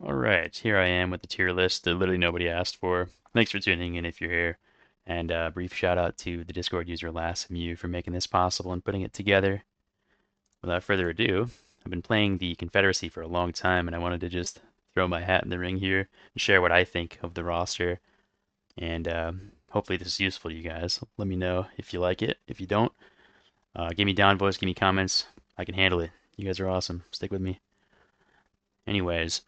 Alright, here I am with the tier list that literally nobody asked for. Thanks for tuning in if you're here. And a brief shout out to the Discord user LastMU for making this possible and putting it together. Without further ado, I've been playing the Confederacy for a long time and I wanted to just throw my hat in the ring here and share what I think of the roster. And hopefully this is useful to you guys. Let me know if you like it. If you don't, give me downvotes, give me comments. I can handle it. You guys are awesome. Stick with me. Anyways,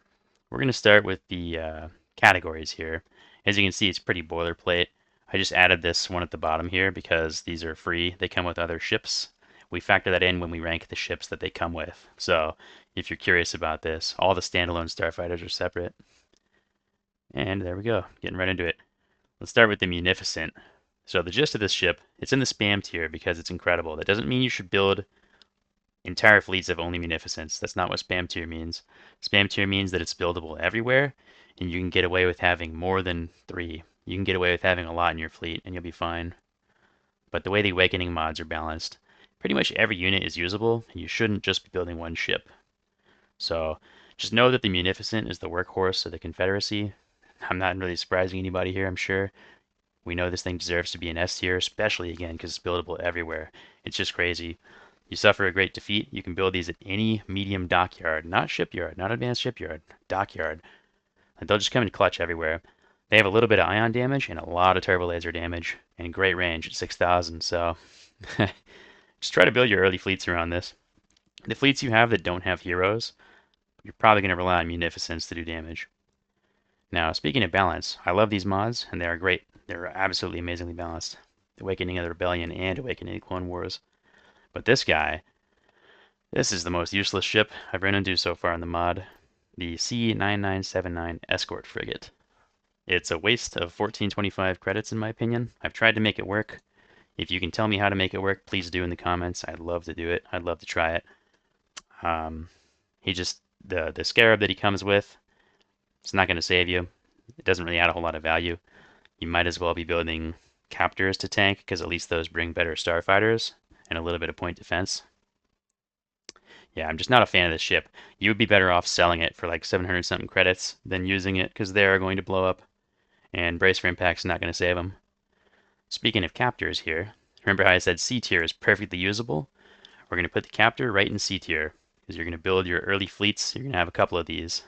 we're going to start with the categories here. As you can see, it's pretty boilerplate. I just added this one at the bottom here because these are free. They come with other ships. We factor that in when we rank the ships that they come with. So if you're curious about this, all the standalone starfighters are separate. And there we go, getting right into it. Let's start with the Munificent. So the gist of this ship, it's in the spam tier because it's incredible. That doesn't mean you should build entire fleets of only Munificents. That's not what spam tier means. Spam tier means that it's buildable everywhere, and you can get away with having more than 3. You can get away with having a lot in your fleet, and you'll be fine. But the way the Awakening mods are balanced, pretty much every unit is usable, and you shouldn't just be building one ship. So just know that the Munificent is the workhorse of the Confederacy. I'm not really surprising anybody here, I'm sure. We know this thing deserves to be an S tier, especially again because it's buildable everywhere. It's just crazy. You suffer a great defeat, you can build these at any medium dockyard, not shipyard, not advanced shipyard, dockyard. And they'll just come in clutch everywhere. They have a little bit of ion damage and a lot of turbo laser damage and great range at 6,000, so just try to build your early fleets around this. The fleets you have that don't have heroes, you're probably going to rely on Munificence to do damage. Now, speaking of balance, I love these mods, and they are great. They're absolutely amazingly balanced. Awakening of the Rebellion and Awakening of the Clone Wars. But this guy, this is the most useless ship I've run into so far in the mod, the C9979 Escort Frigate. It's a waste of 1425 credits in my opinion. I've tried to make it work. If you can tell me how to make it work, please do in the comments. I'd love to do it. I'd love to try it. The Scarab that he comes with, it's not going to save you. It doesn't really add a whole lot of value. You might as well be building Captors to tank, because at least those bring better starfighters and a little bit of point defense. Yeah, I'm just not a fan of this ship. You would be better off selling it for like 700 something credits than using it, because they are going to blow up, and Brace for Impact's not going to save them. Speaking of Captors here, remember how I said C tier is perfectly usable? We're going to put the Captor right in C tier, because you're going to build your early fleets. You're going to have a couple of these.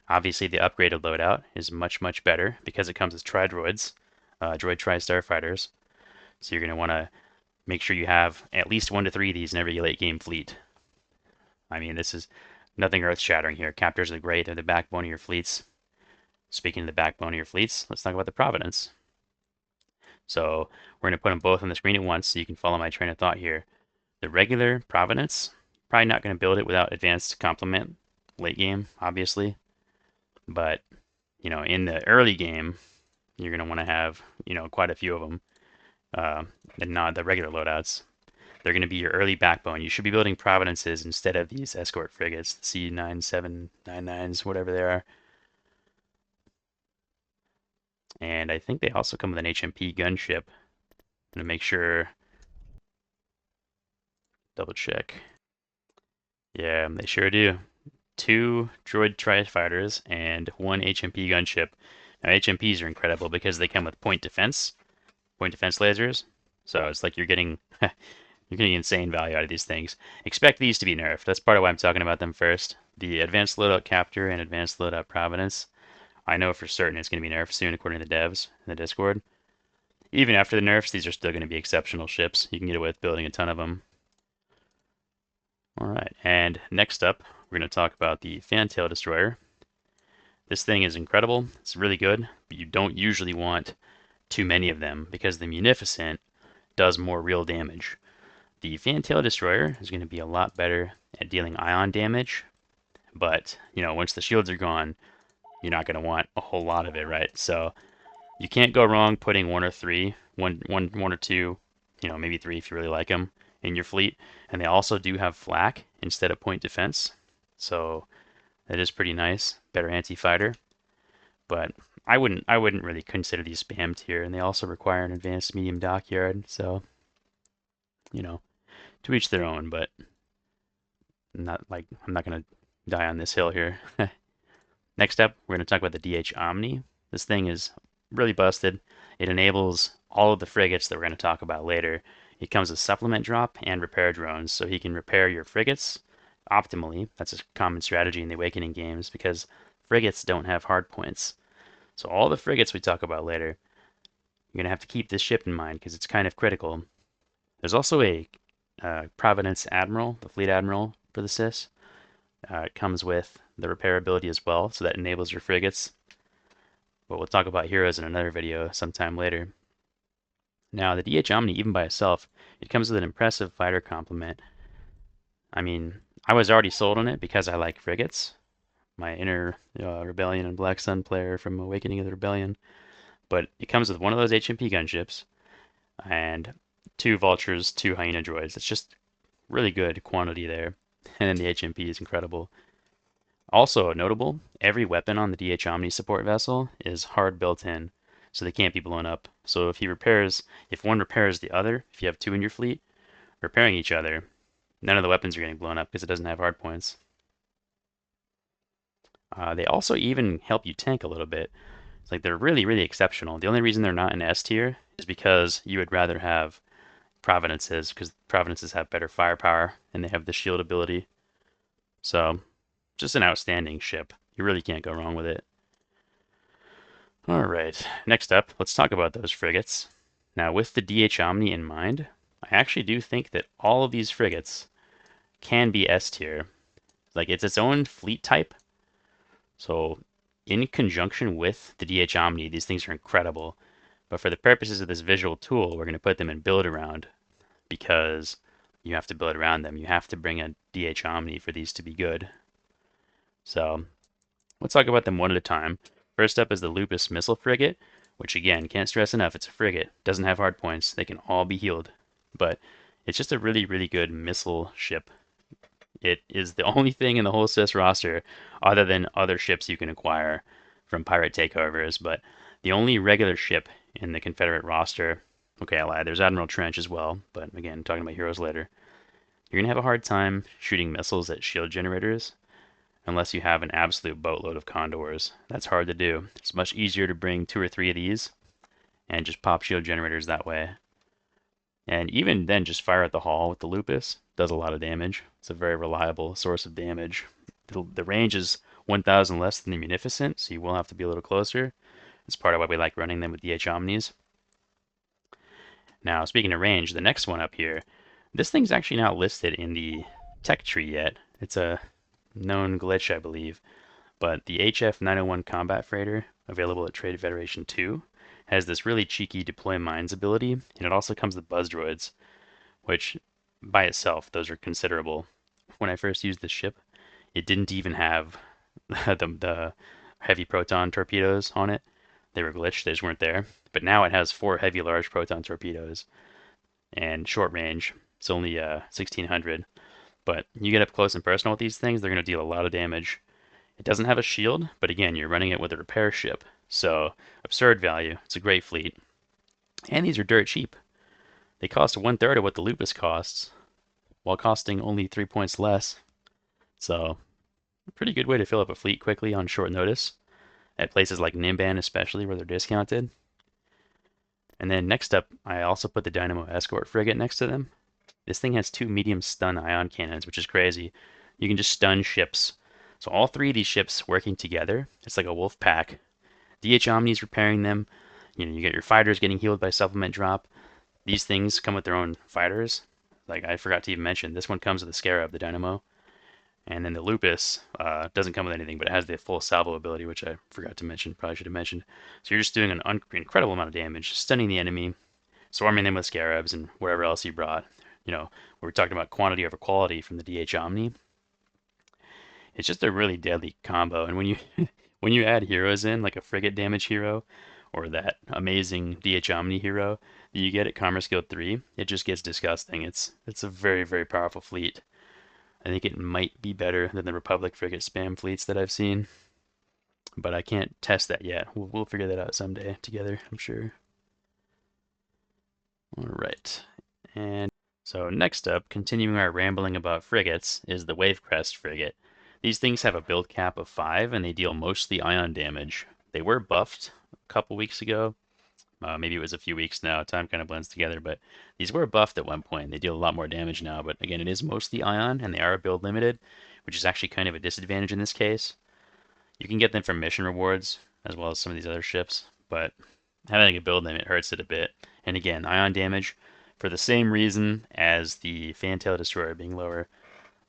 Obviously, the upgraded loadout is much, much better because it comes with Tri-Droids, Droid Tri-Starfighters. So you're going to want to make sure you have at least 1 to 3 of these in every late game fleet. I mean, this is nothing earth-shattering here. Captors are great. They're the backbone of your fleets. Speaking of the backbone of your fleets, let's talk about the Providence. So we're going to put them both on the screen at once so you can follow my train of thought here. The regular Providence, probably not going to build it without advanced complement late game, obviously. But, in the early game, you're going to want to have, quite a few of them, and not the regular loadouts. They're going to be your early backbone. You should be building Providences instead of these Escort frigates, the C9799s, whatever they are. And I think they also come with an HMP gunship. I'm going to make sure, double check. Yeah, they sure do. 2 Droid Tri-Fighters and 1 HMP gunship. Now, HMPs are incredible because they come with point defense lasers. So it's like you're getting insane value out of these things. Expect these to be nerfed. That's part of why I'm talking about them first. The Advanced Loadout Captor and Advanced Loadout Providence, I know for certain it's going to be nerfed soon according to the devs in the Discord. Even after the nerfs, these are still going to be exceptional ships. You can get away with building a ton of them. Alright, and next up, we're going to talk about the Fantail Destroyer. This thing is incredible. It's really good, but you don't usually want too many of them because the Munificent does more real damage. The Fantail Destroyer is going to be a lot better at dealing ion damage, but, once the shields are gone, you're not going to want a whole lot of it, right? So you can't go wrong putting 1 or 3, one or 2, maybe 3 if you really like them, in your fleet. And they also do have flak instead of point defense, so that is pretty nice. Better anti-fighter. But I wouldn't really consider these spam tier, and they also require an advanced medium dockyard, so to each their own, but I'm not gonna die on this hill here. Next up, we're going to talk about the DH-Omni. This thing is really busted. It enables all of the frigates that we're going to talk about later. It comes with supplement drop and repair drones, so he can repair your frigates optimally. That's a common strategy in the Awakening games because frigates don't have hard points. So all the frigates we talk about later, you're going to have to keep this ship in mind because it's kind of critical. There's also a Providence Admiral, the Fleet Admiral for the CIS. It comes with the repair ability as well, so that enables your frigates. But we'll talk about heroes in another video sometime later. Now, the DH-Omni, even by itself, it comes with an impressive fighter complement. I mean, I was already sold on it because I like frigates. My inner Rebellion and Black Sun player from Awakening of the Rebellion. But it comes with one of those HMP gunships and 2 Vultures, 2 Hyena droids. It's just really good quantity there. And then the HMP is incredible. Also notable, every weapon on the DH-Omni support vessel is hard built in, so they can't be blown up. So if one repairs the other, if you have 2 in your fleet, repairing each other, none of the weapons are getting blown up because it doesn't have hard points. They also even help you tank a little bit. It's like they're really, really exceptional. The only reason they're not in S tier is because you would rather have Providences, because Providences have better firepower and they have the shield ability. So, just an outstanding ship. You really can't go wrong with it. Alright, next up, let's talk about those frigates. Now, with the DH-Omni in mind, I actually do think that all of these frigates can be S tier. Like, it's its own fleet type. So, in conjunction with the DH-Omni, these things are incredible. But for the purposes of this visual tool, we're going to put them in build around because you have to build around them. You have to bring a DH-Omni for these to be good. So let's talk about them one at a time. First up is the Lupus Missile Frigate, which again, can't stress enough, it's a frigate. Doesn't have hard points. They can all be healed. But it's just a really, really good missile ship. It is the only thing in the whole CIS roster other than other ships you can acquire from pirate takeovers, but the only regular ship in the Confederate roster. Okay, I lied. There's Admiral Trench as well, but again, talking about heroes later. You're going to have a hard time shooting missiles at shield generators unless you have an absolute boatload of Condors. That's hard to do. It's much easier to bring 2 or 3 of these and just pop shield generators that way. And even then, just fire at the hull with the Lupus does a lot of damage. It's a very reliable source of damage. The range is 1,000 less than the Munificent, so you will have to be a little closer. It's part of why we like running them with DH-Omnis. Now, speaking of range, the next one up here, this thing's actually not listed in the tech tree yet. It's a known glitch, I believe. But the HF-901 Combat Freighter, available at Trade Federation 2, has this really cheeky deploy mines ability, and it also comes with buzz droids, which by itself, those are considerable. When I first used this ship, it didn't even have the heavy proton torpedoes on it. They were glitched, they just weren't there. But now it has 4 heavy large proton torpedoes and short range. It's only 1600. But you get up close and personal with these things, they're going to deal a lot of damage. It doesn't have a shield, but again, you're running it with a repair ship. So, absurd value. It's a great fleet. And these are dirt cheap. They cost 1/3 of what the Lupus costs, while costing only 3 points less. So, a pretty good way to fill up a fleet quickly on short notice, at places like Nimban especially, where they're discounted. And then next up, I also put the Dynamo Escort Frigate next to them. This thing has 2 medium stun ion cannons, which is crazy. You can just stun ships. So all 3 of these ships working together, it's like a wolf pack. DH-Omni's repairing them. You get your fighters getting healed by supplement drop. These things come with their own fighters. Like I forgot to even mention, this one comes with the Scarab, the Dynamo. And then the Lupus doesn't come with anything, but it has the full salvo ability, which I forgot to mention, probably should have mentioned. So you're just doing an incredible amount of damage, stunning the enemy, swarming them with Scarabs and whatever else you brought. We're talking about quantity over quality from the DH-Omni. It's just a really deadly combo, and when you when you add heroes in, like a frigate damage hero, or that amazing DH-Omni hero that you get at Commerce Guild 3, it just gets disgusting. It's a very, very powerful fleet. I think it might be better than the Republic frigate spam fleets that I've seen, but I can't test that yet. We'll figure that out someday together, I'm sure. All right, and so next up, continuing our rambling about frigates, is the Wavecrest Frigate. These things have a build cap of 5, and they deal mostly ion damage. They were buffed a couple weeks ago. Maybe it was a few weeks now. Time kind of blends together, but these were buffed at one point. They deal a lot more damage now, but again, it is mostly ion, and they are build limited, which is actually kind of a disadvantage in this case. You can get them from mission rewards, as well as some of these other ships, but having a build limit hurts it a bit. And again, ion damage, for the same reason as the Fantail Destroyer being lower.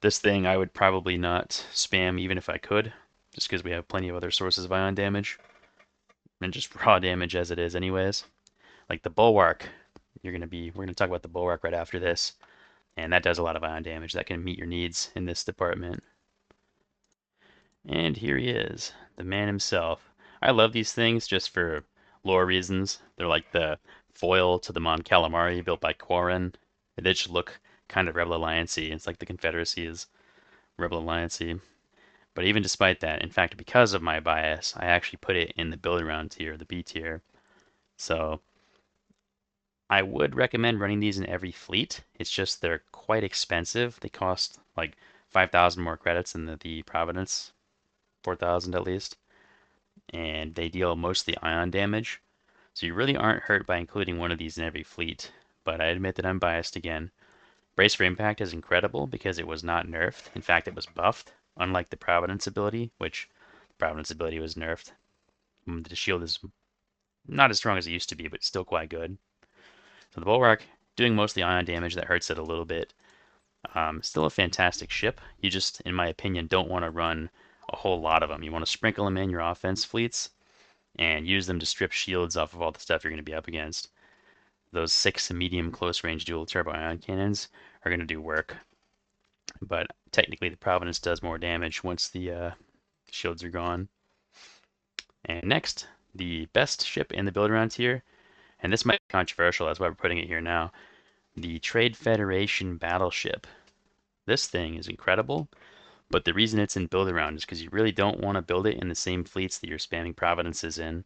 This thing I would probably not spam even if I could, just because we have plenty of other sources of ion damage, and just raw damage as it is anyways. Like the Bulwark, we're gonna talk about the Bulwark right after this, and that does a lot of ion damage. That can meet your needs in this department. And here he is, the man himself. I love these things just for lore reasons. They're like the foil to the Mon Calamari built by Quarren. They just look kind of Rebel Alliance-y. It's like the Confederacy is Rebel Alliance-y. But even despite that, in fact, because of my bias, I actually put it in the build around tier, the B tier. So I would recommend running these in every fleet. It's just they're quite expensive. They cost like 5,000 more credits than the Providence, 4,000 at least. And they deal mostly ion damage. So you really aren't hurt by including one of these in every fleet. But I admit that I'm biased again. Brace for Impact is incredible because it was not nerfed. In fact, it was buffed, unlike the Providence ability, which the Providence ability was nerfed. The shield is not as strong as it used to be, but still quite good. So the Bulwark, doing mostly ion damage, that hurts it a little bit. Still a fantastic ship. You just, in my opinion, don't want to run a whole lot of them. You want to sprinkle them in your offense fleets and use them to strip shields off of all the stuff you're going to be up against. Those 6 medium close range dual turbo ion cannons are going to do work. But technically the Providence does more damage once the shields are gone. And next, the best ship in the build around tier, and this might be controversial, that's why we're putting it here now, the Trade Federation Battleship. This thing is incredible, but the reason it's in build around is because you really don't want to build it in the same fleets that you're spamming Providences in.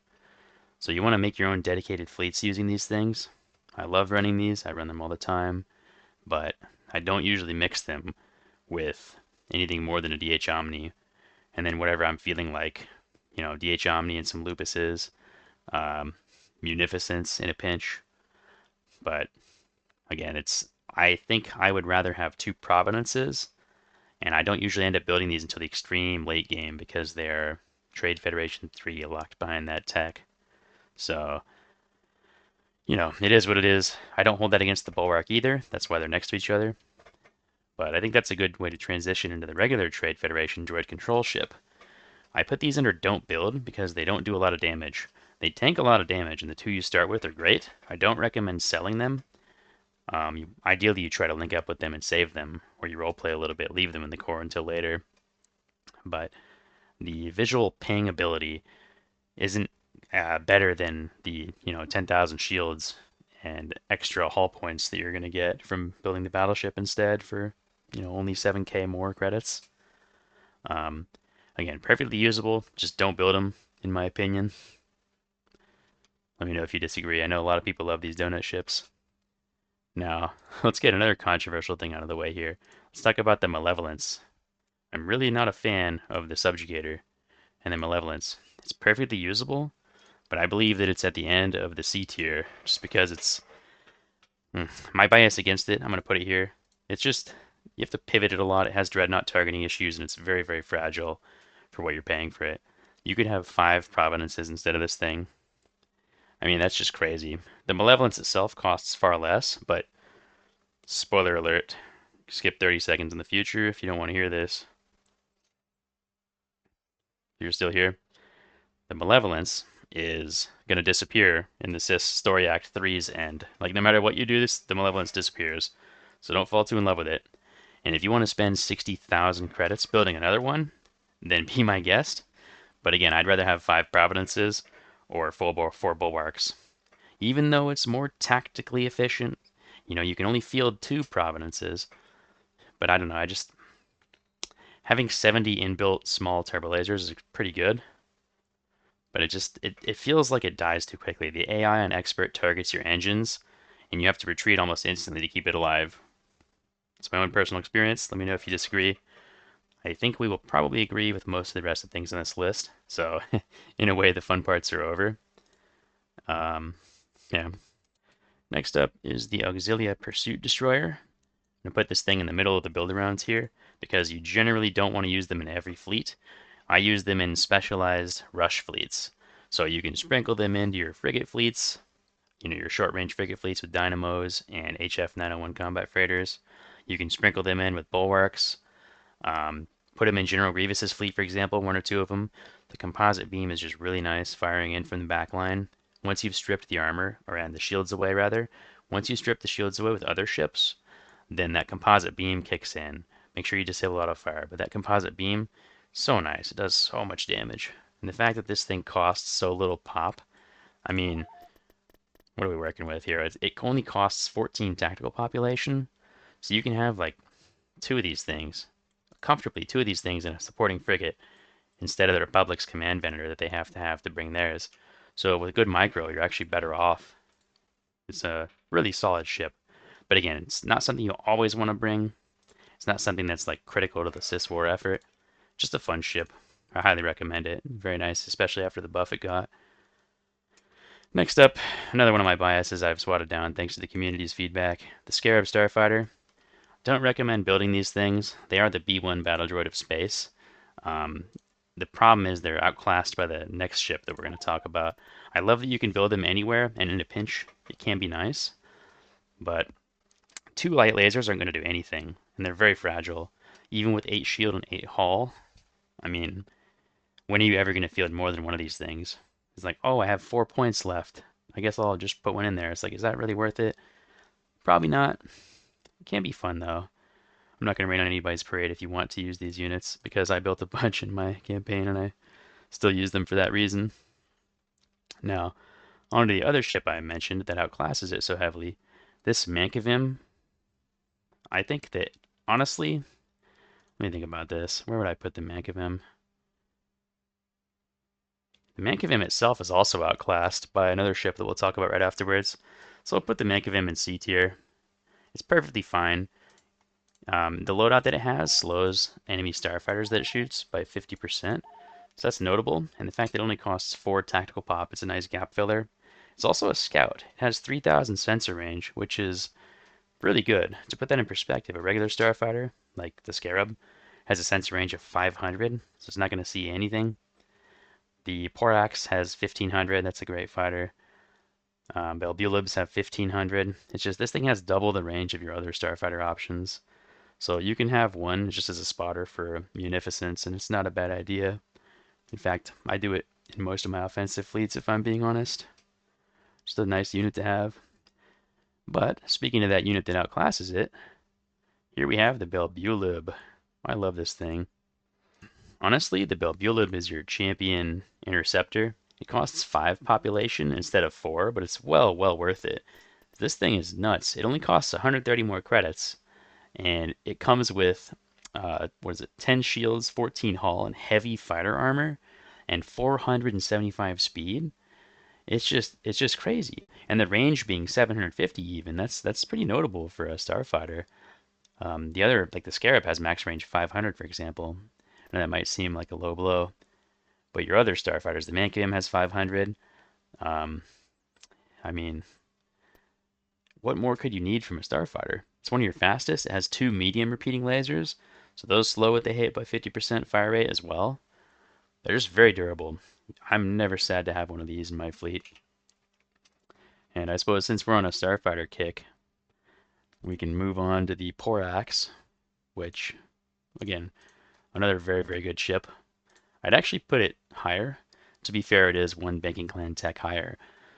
So you want to make your own dedicated fleets using these things. I love running these, I run them all the time, but I don't usually mix them with anything more than a DH-Omni, and then whatever I'm feeling like, DH-Omni and some Lupuses, Munificence in a pinch. But again, I think I would rather have 2 Providences, and I don't usually end up building these until the extreme late game because they're Trade Federation 3 locked behind that tech. So, it is what it is. I don't hold that against the Bulwark either. That's why they're next to each other. But I think that's a good way to transition into the regular Trade Federation droid control ship. I put these under don't build because they don't do a lot of damage. They tank a lot of damage, and the 2 you start with are great. I don't recommend selling them. Ideally, you try to link up with them and save them, or you roleplay a little bit, leave them in the core until later. But the visual ping ability isn't better than the 10,000 shields and extra hull points that you're going to get from building the battleship instead for only 7k more credits. Again, perfectly usable, just don't build them, in my opinion. Let me know if you disagree. I know a lot of people love these donut ships. Now, let's get another controversial thing out of the way here. Let's talk about the Malevolence. I'm really not a fan of the Subjugator and the Malevolence. It's perfectly usable, but I believe that it's at the end of the C tier, just because it's my bias against it. I'm going to put it here. It's just, you have to pivot it a lot. It has dreadnought targeting issues, and it's very, very fragile for what you're paying for it. You could have 5 Providences instead of this thing. I mean, that's just crazy. The Malevolence itself costs far less, but spoiler alert, skip 30 seconds in the future if you don't want to hear this. If you're still here. The Malevolence is going to disappear in the CIS Story Act 3's end. Like, no matter what you do, the Malevolence disappears. So don't fall too in love with it. And if you want to spend 60,000 credits building another one, then be my guest. But again, I'd rather have 5 Providences or 4 Bulwarks. Even though it's more tactically efficient, you can only field 2 Providences. But I don't know, having 70 inbuilt small turbo lasers is pretty good. But it feels like it dies too quickly. The AI on Expert targets your engines, and you have to retreat almost instantly to keep it alive. It's my own personal experience. Let me know if you disagree. I think we will probably agree with most of the rest of the things on this list. So in a way, the fun parts are over. Yeah. Next up is the Auxilia Pursuit Destroyer. I'm going to put this thing in the middle of the build-arounds here because you generally don't want to use them in every fleet. I use them in specialized rush fleets. So you can sprinkle them into your frigate fleets, your short-range frigate fleets with dynamos and HF-901 combat freighters. You can sprinkle them in with bulwarks. Put them in General Grievous's fleet, for example, one or two of them. The composite beam is just really nice, firing in from the back line. Once you've stripped the armor, and the shields away, rather, once you strip the shields away with other ships, then that composite beam kicks in. Make sure you disable auto fire, but that composite beam, so nice. It does so much damage. And the fact that this thing costs so little pop, I mean, what are we working with here? It only costs 14 tactical population, so you can have like two of these things, comfortably two of these things in a supporting frigate instead of the Republic's command vendor that they have to bring theirs. So with good micro, you're actually better off. It's a really solid ship. But again, it's not something you always want to bring. It's not something that's like critical to the CIS war effort. Just a fun ship. I highly recommend it. Very nice, especially after the buff it got. Next up, another one of my biases I've swatted down thanks to the community's feedback. The Scarab Starfighter. Don't recommend building these things. They are the B1 battle droid of space. The problem is they're outclassed by the next ship that we're going to talk about. I love that you can build them anywhere, and in a pinch, it can be nice. But 2 light lasers aren't going to do anything, and they're very fragile. Even with 8 shield and 8 hull, I mean, when are you ever going to field more than one of these things? It's like, oh, I have 4 points left. I guess I'll just put one in there. It's like, is that really worth it? Probably not. It can be fun, though. I'm not going to rain on anybody's parade if you want to use these units, because I built a bunch in my campaign, and I still use them for that reason. Now, on to the other ship I mentioned that outclasses it so heavily. This Mankvim, I think that, honestly, let me think about this. Where would I put the Mankvim? The Mankvim itself is also outclassed by another ship that we'll talk about right afterwards. So I'll put the Mankvim in C tier. It's perfectly fine. The loadout that it has slows enemy starfighters that it shoots by 50%. So that's notable. And the fact that it only costs 4 tactical pop, it's a nice gap filler. It's also a scout. It has 3,000 sensor range, which is really good. To put that in perspective, a regular starfighter, like the Scarab, has a sensor range of 500, so it's not going to see anything. The Porax has 1,500, that's a great fighter. Belbullabs have 1,500. It's just, this thing has double the range of your other starfighter options. So you can have one just as a spotter for Munificence, and it's not a bad idea. In fact, I do it in most of my offensive fleets, if I'm being honest. Just a nice unit to have. But speaking of that unit that outclasses it, here we have the Belbullab. I love this thing. Honestly, the Belbullab is your champion interceptor. It costs 5 population instead of 4, but it's well worth it. This thing is nuts. It only costs 130 more credits, and it comes with, 10 shields, 14 hull, and heavy fighter armor, and 475 speed. It's just crazy. And the range being 750 even, that's pretty notable for a starfighter. The other, like the Scarab, has max range 500, for example. And that might seem like a low blow. But your other starfighters, the Mankvim has 500. I mean, what more could you need from a starfighter? It's one of your fastest. It has 2 medium repeating lasers, so those slow what they hit by 50% fire rate as well. They're just very durable. I'm never sad to have one of these in my fleet. And I suppose since we're on a starfighter kick, we can move on to the Porax, which, again, another very good ship. I'd actually put it higher. To be fair, it is 1 Banking Clan tech higher.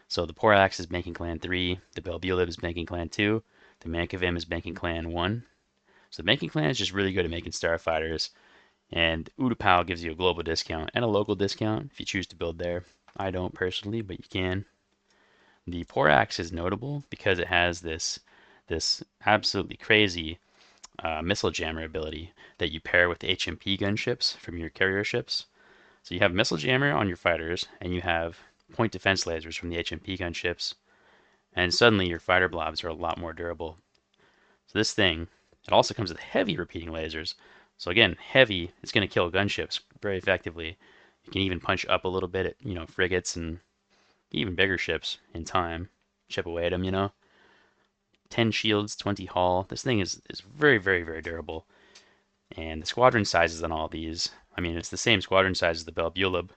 So the Porax is Banking Clan 3, the Belbullab is Banking Clan 2, the Mankvim is Banking Clan 1. So the Banking Clan is just really good at making starfighters, and Utapau gives you a global discount and a local discount if you choose to build there. I don't personally, but you can. The Porax is notable because it has this absolutely crazy missile jammer ability that you pair with HMP gunships from your carrier ships. So you have missile jammer on your fighters, and you have point defense lasers from the HMP gunships, and suddenly your fighter blobs are a lot more durable. So this thing, it also comes with heavy repeating lasers. So again, heavy is going to kill gunships very effectively. You can even punch up a little bit at, frigates and even bigger ships in time. Chip away at them. 10 shields, 20 hull. This thing is very, very, very durable. And the squadron sizes on all these, I mean, it's the same squadron size as the Belbullab.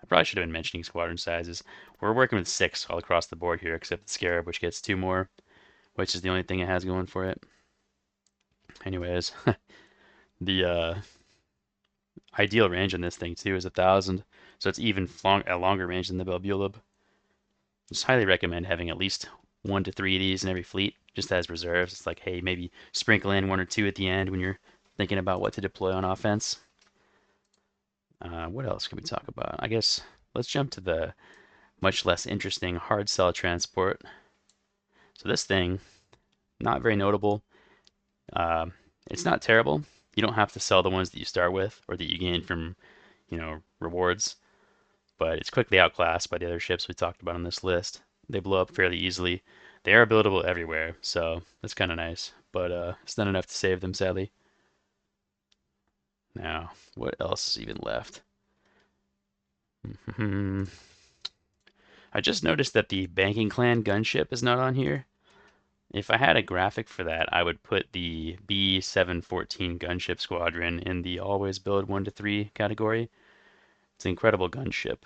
I probably should have been mentioning squadron sizes. We're working with 6 all across the board here, except the Scarab, which gets 2 more, which is the only thing it has going for it. Anyways, the ideal range on this thing, too, is 1,000. So it's even a longer range than the Belbullab. Just highly recommend having at least 1 to 3 of these in every fleet, just as reserves. It's like, hey, maybe sprinkle in 1 or 2 at the end when you're thinking about what to deploy on offense. What else can we talk about? I guess let's jump to the much less interesting Hardcell Transport. So this thing, not very notable. It's not terrible. You don't have to sell the ones that you start with or that you gain from, rewards. But it's quickly outclassed by the other ships we talked about on this list. They blow up fairly easily. They are buildable everywhere, so that's kind of nice. But it's not enough to save them, sadly. Now, what else is even left? I just noticed that the Banking Clan gunship is not on here. If I had a graphic for that, I would put the B-714 gunship squadron in the always build 1 to 3 category. It's an incredible gunship.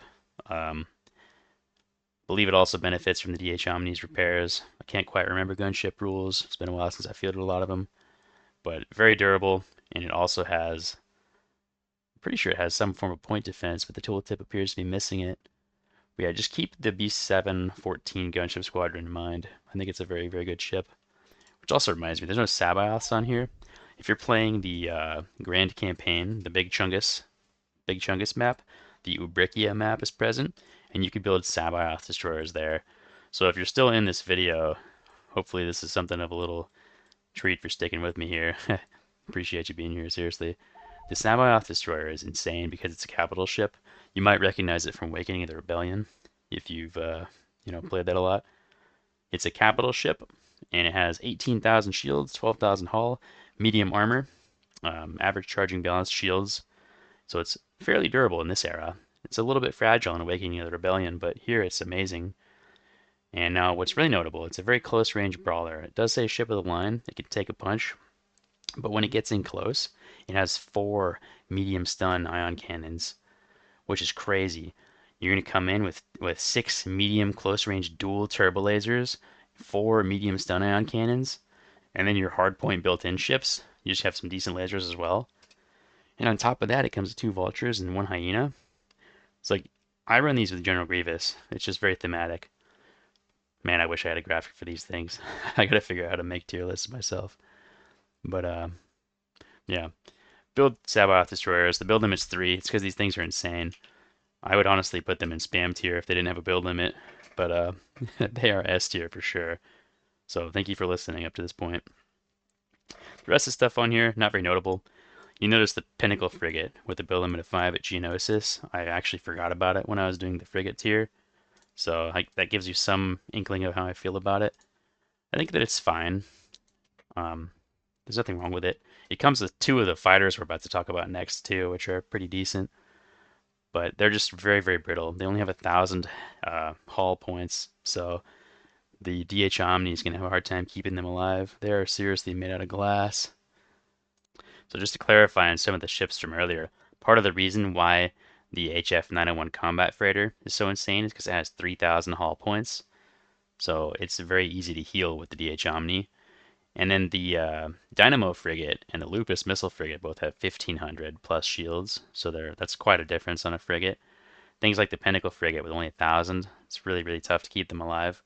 Believe it also benefits from the DH-Omnis repairs. I can't quite remember gunship rules. It's been a while since I fielded a lot of them. But very durable, and it also has, I'm pretty sure it has some form of point defense, but the tooltip appears to be missing it. But yeah, just keep the B-714 gunship squadron in mind. I think it's a very, very good ship. Which also reminds me, there's no Sabaoths on here. If you're playing the Grand Campaign, the Big Chungus map, the Ubrikia map is present, and you can build Sabaoth destroyers there. So if you're still in this video, hopefully this is something of a little treat for sticking with me here. Appreciate you being here, seriously. The Sabaoth destroyer is insane because it's a capital ship. You might recognize it from Awakening of the Rebellion if you've played that a lot. It's a capital ship, and it has 18,000 shields, 12,000 hull, medium armor, average charging balance shields. So it's fairly durable in this era. It's a little bit fragile in Awakening of the Rebellion, but here it's amazing. And now what's really notable, it's a very close range brawler. It does say ship of the line. It can take a punch. But when it gets in close, it has 4 medium stun ion cannons, which is crazy. You're going to come in with 6 medium close range dual turbo lasers, 4 medium stun ion cannons, and then your hardpoint built-in ships. You just have some decent lasers as well. And on top of that, it comes with 2 vultures and 1 hyena. It's like, I run these with General Grievous. It's just very thematic. Man, I wish I had a graphic for these things. I gotta figure out how to make tier lists myself. But, yeah. Build Sabaoth destroyers. The build limit's 3. It's because these things are insane. I would honestly put them in spam tier if they didn't have a build limit. But, they are S tier for sure. So thank you for listening up to this point. The rest of the stuff on here, not very notable. You notice the Pinnacle Frigate with a build limit of 5 at Geonosis. I actually forgot about it when I was doing the Frigate tier. So that gives you some inkling of how I feel about it. I think that it's fine. There's nothing wrong with it. It comes with 2 of the fighters we're about to talk about next too, which are pretty decent. But they're just very, very brittle. They only have 1,000 hull points, so the DH-Omni is going to have a hard time keeping them alive. They're seriously made out of glass. So just to clarify on some of the ships from earlier, part of the reason why the HF-901 Combat Freighter is so insane is because it has 3,000 hull points. So it's very easy to heal with the DH-Omni. And then the Dynamo Frigate and the Lupus Missile Frigate both have 1,500 plus shields. So that's quite a difference on a frigate. Things like the Pinnacle Frigate with only 1,000, it's really, really tough to keep them alive.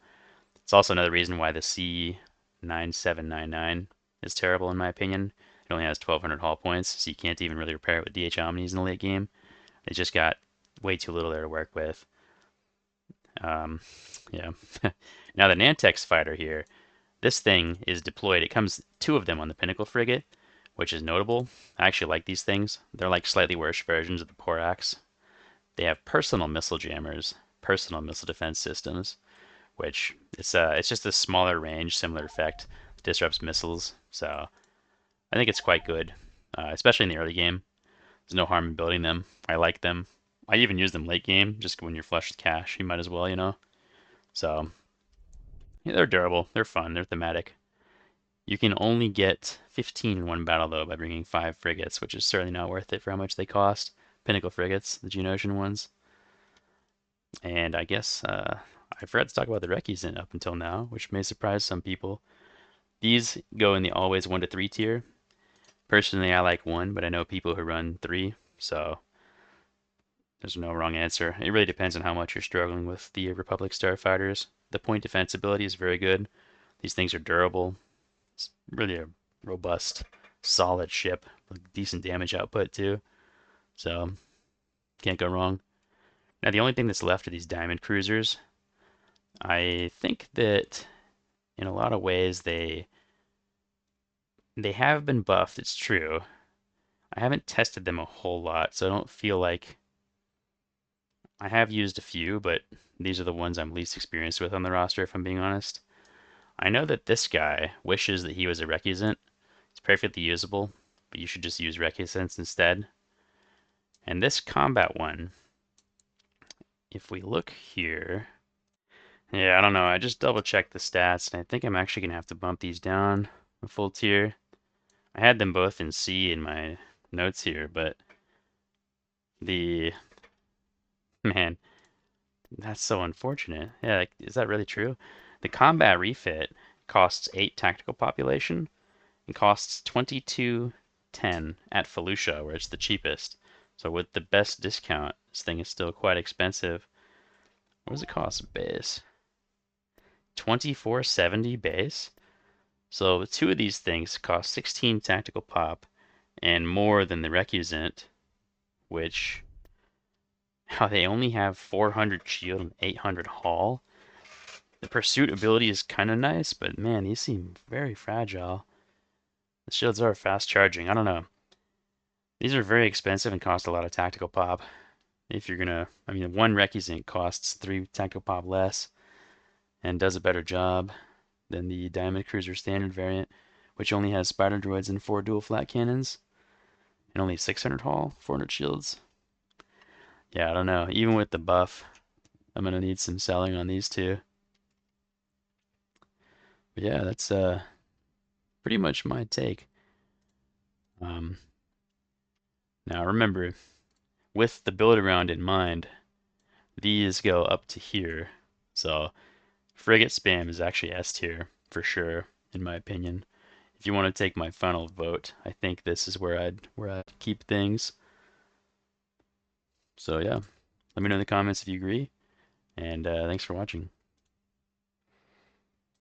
It's also another reason why the C-9799 is terrible in my opinion. It only has 1,200 hull points, so you can't even really repair it with DH-Omnis in the late game. It just got way too little there to work with. Yeah. Now the Nantex fighter here, this thing is deployed. It comes 2 of them on the Pinnacle Frigate, which is notable. I actually like these things. They're like slightly worse versions of the Porax. They have personal missile jammers, personal missile defense systems, which it's just a smaller range, similar effect, disrupts missiles. So I think it's quite good. especially in the early game. There's no harm in building them. I like them. I even use them late game, just when you're flush with cash. You might as well, you know. So yeah, they're durable. They're fun. They're thematic. You can only get 15 in one battle though by bringing 5 frigates, which is certainly not worth it for how much they cost. Pinnacle frigates, the Geonosian ones. And I guess I forgot to talk about the Recusant up until now, which may surprise some people. These go in the always 1 to 3 tier. Personally, I like 1, but I know people who run 3, so there's no wrong answer. It really depends on how much you're struggling with the Republic Starfighters. The point defense ability is very good. These things are durable. It's really a robust, solid ship with decent damage output too. So can't go wrong. Now the only thing that's left are these diamond cruisers. I think that in a lot of ways they have been buffed, it's true. I haven't tested them a whole lot, so I don't feel like I have used a few, but these are the ones I'm least experienced with on the roster, if I'm being honest. I know that this guy wishes that he was a Recusant. It's perfectly usable, but you should just use Recusants instead. And this combat one, if we look here, yeah, I don't know. I just double checked the stats, and I think I'm actually gonna have to bump these down a full tier. I had them both in C in my notes here, but the man, that's so unfortunate. Yeah, like, is that really true? The combat refit costs 8 tactical population and costs 2210 at Felucia, where it's the cheapest. So with the best discount, this thing is still quite expensive. What does it cost base? 2470 base? So two of these things cost 16 tactical pop and more than the Recusant, which how they only have 400 shield and 800 haul. The pursuit ability is kind of nice, but man, these seem very fragile. The shields are fast charging. I don't know. These are very expensive and cost a lot of tactical pop. If you're gonna, I mean, one Recusant costs 3 tactical pop less and does a better job than the Diamond Cruiser Standard variant, which only has spider droids and 4 dual flat cannons and only 600 haul, 400 shields. Yeah, I don't know. Even with the buff, I'm gonna need some selling on these two. But yeah, that's pretty much my take. Um, Now remember, with the build around in mind, these go up to here. So frigate spam is actually S tier for sure, in my opinion. If you want to take my final vote, I think this is where I'd keep things. So yeah, let me know in the comments if you agree, and thanks for watching.